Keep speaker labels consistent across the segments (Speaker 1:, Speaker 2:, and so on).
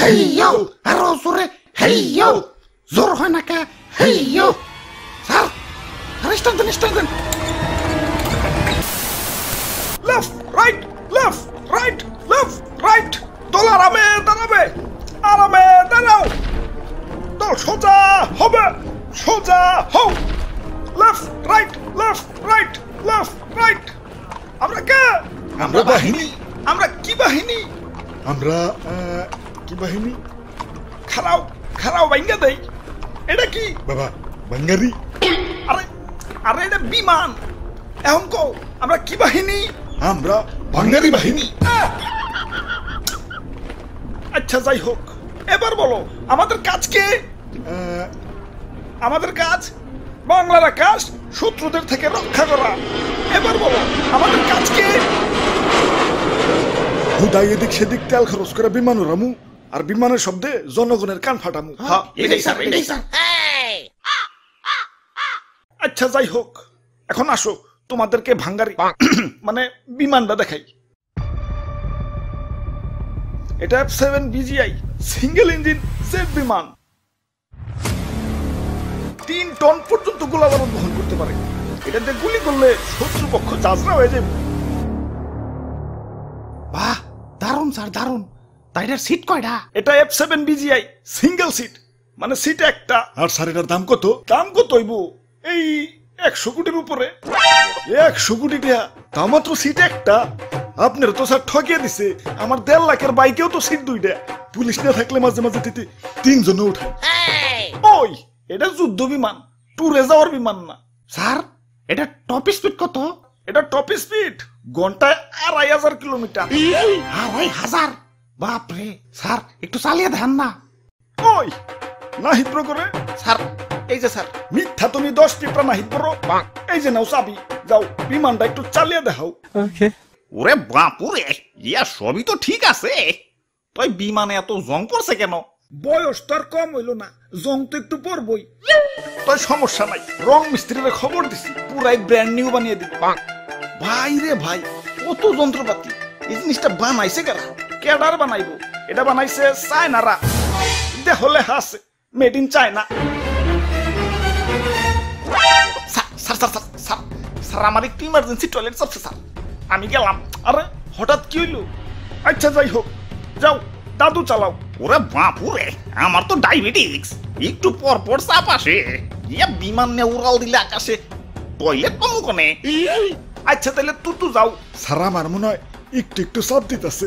Speaker 1: হেইয়ো আরো জোরে হেইয়ো জোর হয় না কে হেইয়ো স্যার স্টান
Speaker 2: left right left right left right দল আরামে দাঁড়াও দল সোজা হবে সোজা হও লেফট রাইট আমরা কে
Speaker 3: আমরা বাহিনী
Speaker 2: আমরা কি বাহিনী
Speaker 3: আমরা কি বাহিনী
Speaker 2: খারাও ভাঙ্গা দেই এটা কি
Speaker 3: বাবা বাঙ্গারি
Speaker 2: আরে আরে এটা বিমান এখন কও আমরা কি বাহিনী
Speaker 3: আমরা বাঙ্গারি বাহিনী
Speaker 2: আচ্ছা যাই হোক এবার বলো আমাদের কাজ কি আমাদের কাজ বাংলার আকাশ শত্রুদের থেকে রক্ষা করা এবার বলো আমাদের কাজ কি
Speaker 3: হুদাই এদিক সেদিক তেল খরচ করে বিমান উড়ামু আর বিমানের শব্দে জনগণের কান ফাটামু
Speaker 1: এটাই স্যার
Speaker 2: আচ্ছা যাই হোক এখন আসো তোমাদেরকে ভাঙ্গারি মানে বিমানটা দেখাই এটা F7 BGI single engine jet বিমান 3 টন পর্যন্ত গোলাবারুদ বহন করতে পারে এটাতে গুলি করলে শত্রুপক্ষ যাজরা হয়ে যাবে
Speaker 1: বাহ দারুণ স্যার দারুণ তাই এটার সিট কয়টা
Speaker 2: এটা F7 BGI সিঙ্গেল সিট মানে সিট একটা
Speaker 3: আর স্যার এটার দাম কত
Speaker 2: দাম কত হইব এই 100 কোটির উপরে 100 কোটি টাকা তা মাত্র সিট একটা আপনার তো স্যার ঠকিয়ে দিছে আমার 1.5 লাখের বাইকেও তো সিট দুইটা
Speaker 3: পুলিশ না থাকলে মাঝে মাঝে দিতে 3 জন উঠায়
Speaker 2: ওই এটা যুদ্ধ বিমান ট্যুরে যাওয়ার বিমান না
Speaker 1: স্যার এটা টপ স্পিড কত
Speaker 2: এটা টপ স্পিড ঘন্টায় 2500 কিলোমিটার
Speaker 1: 2500 বাপরে স্যার একটু চালিয়ে দেন না
Speaker 2: ওই না হিপ্র করে
Speaker 1: স্যার এই যে স্যার
Speaker 2: মিথ্যা তুমি 10 টিপরা না হিপ্র এই যে নাও চাবি যাও বিমানটা একটু চালিয়ে দেখাও
Speaker 4: ওরে বাপুরে ইয়া সবই তো ঠিক আছে তুই বিমানে এত জং পড়ছে কেন
Speaker 2: বয়স তো আর কম হইল না জং তো একটু পড়বই তাই সমস্যা নাই রং মিস্ত্রিরে খবর দিছি পুরাই ব্র্যান্ড নিউ বানিয়ে দিবি ভাই রে ভাই কত যন্ত্রপাতি এই জিনিসটা বানাইছে কেডার বানাইবো এটা বানাইছে চায়নারা দেখলে হাসে মেড ইন চায়না স্যার আমার একটু ইমার্জেন্সি টয়লেট চাপছে স্যার আমি গেলাম আরে হঠাৎ কি হইলো আচ্ছা যাই হোক যাও দাদু চালাও
Speaker 4: ওরে বাপুরে আমার তো ডায়াবেটিক্স একটু পর পর চাপ আসে ইয়া বিমান নিয়ে উড়াল দিলে আকাশে টয়লেট পাবো কোনে
Speaker 2: আচ্ছা তাহলে তুই যাও
Speaker 3: স্যার আমার মনে হয় একটু চাপ দিতেছে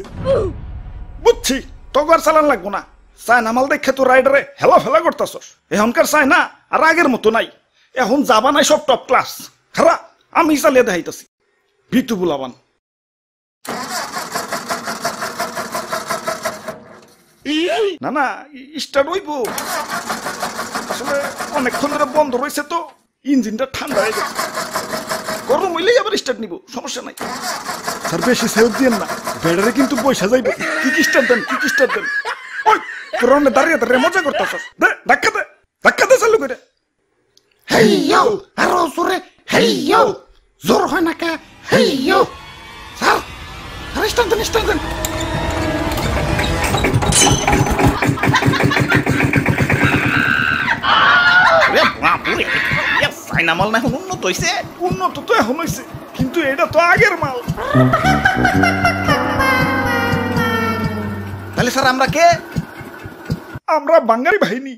Speaker 2: বুঝছি তোর চালান লাগবো না চায়না মাল দেখে তো রাইডারে হেলা করতেছস এখনকার চায়না আর আগের মতো নাই এখন যাবা নাই সব টপ ক্লাস খারা আমি চালিয়ে দেখাইতেছি ভিতু বুলাবান না না স্টার্ট হইব আসলে অনেকক্ষণ ধরে বন্ধ রয়েছে তো ইঞ্জিনটা ঠান্ডা হয়ে গেছে গরম হইলেই আবার স্টার্ট নিব সমস্যা নাই
Speaker 3: স্যার বেশি সেলফ দিয়েন না ব্যাটারি কিন্তু পয়সা যাইবে
Speaker 2: কি স্টার্ট দেন ওই তোর দাঁড়িয়ে মজা করতেছস দে ধাক্কা দে চালু করে
Speaker 1: হেইয়ো আরো জোরে হেইয়ো জোর হয় না কে হেইয়ো স্যার স্টান দেন
Speaker 4: ওরে বাপুরে ইয়া চাইনা মাল না এখন উন্নত হইছে
Speaker 2: উন্নত তো এখন হয়েছে কিন্তু এটা তো আগের মাল
Speaker 4: তাহলে স্যার আমরা কে
Speaker 2: আমরা বাঙালি বাহিনী